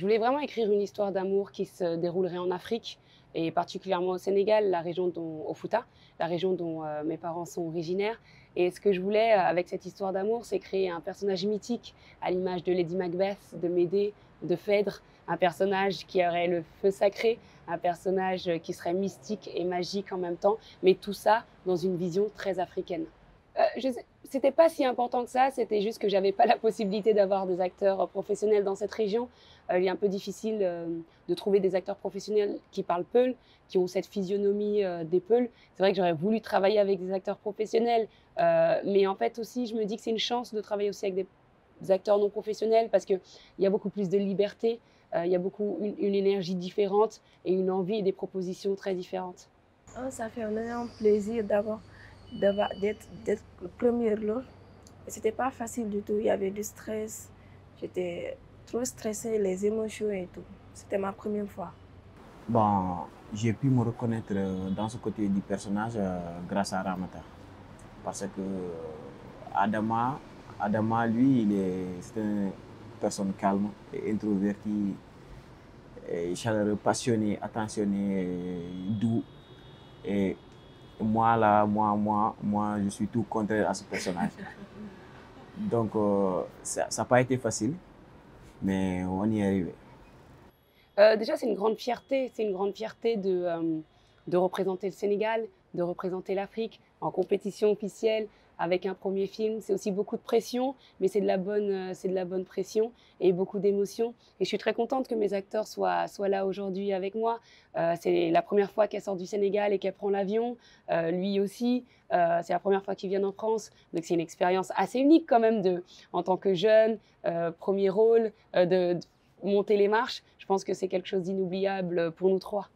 Je voulais vraiment écrire une histoire d'amour qui se déroulerait en Afrique et particulièrement au Sénégal, au Fouta, la région dont mes parents sont originaires. Et ce que je voulais avec cette histoire d'amour, c'est créer un personnage mythique à l'image de Lady Macbeth, de Médée, de Phèdre, un personnage qui aurait le feu sacré, un personnage qui serait mystique et magique en même temps, mais tout ça dans une vision très africaine. C'était pas si important que ça, c'était juste que j'avais pas la possibilité d'avoir des acteurs professionnels dans cette région. Il est un peu difficile de trouver des acteurs professionnels qui parlent peul, qui ont cette physionomie des Peuls. C'est vrai que j'aurais voulu travailler avec des acteurs professionnels, mais en fait aussi, je me dis que c'est une chance de travailler aussi avec des acteurs non professionnels parce qu'il y a beaucoup plus de liberté, il y a une énergie différente et une envie et des propositions très différentes. Oh, ça fait un énorme plaisir d'être le premier rôle. Et c'était pas facile du tout. Il y avait du stress. J'étais trop stressée, les émotions et tout. C'était ma première fois. Bon, j'ai pu me reconnaître dans ce côté du personnage grâce à Ramata. Parce que Adama, lui, c'est une personne calme et introvertie, et chaleureux, passionné, attentionné, doux. Et moi, là, moi, je suis tout contraire à ce personnage. Donc, ça n'a pas été facile, mais on y est arrivé. Déjà, c'est une grande fierté de représenter le Sénégal, de représenter l'Afrique en compétition officielle avec un premier film. C'est aussi beaucoup de pression, mais c'est de la bonne pression et beaucoup d'émotions. Et je suis très contente que mes acteurs soient là aujourd'hui avec moi. C'est la première fois qu'elle sort du Sénégal et qu'elle prend l'avion. Lui aussi, c'est la première fois qu'il vient en France. Donc c'est une expérience assez unique quand même en tant que jeune, premier rôle, de monter les marches. Je pense que c'est quelque chose d'inoubliable pour nous trois.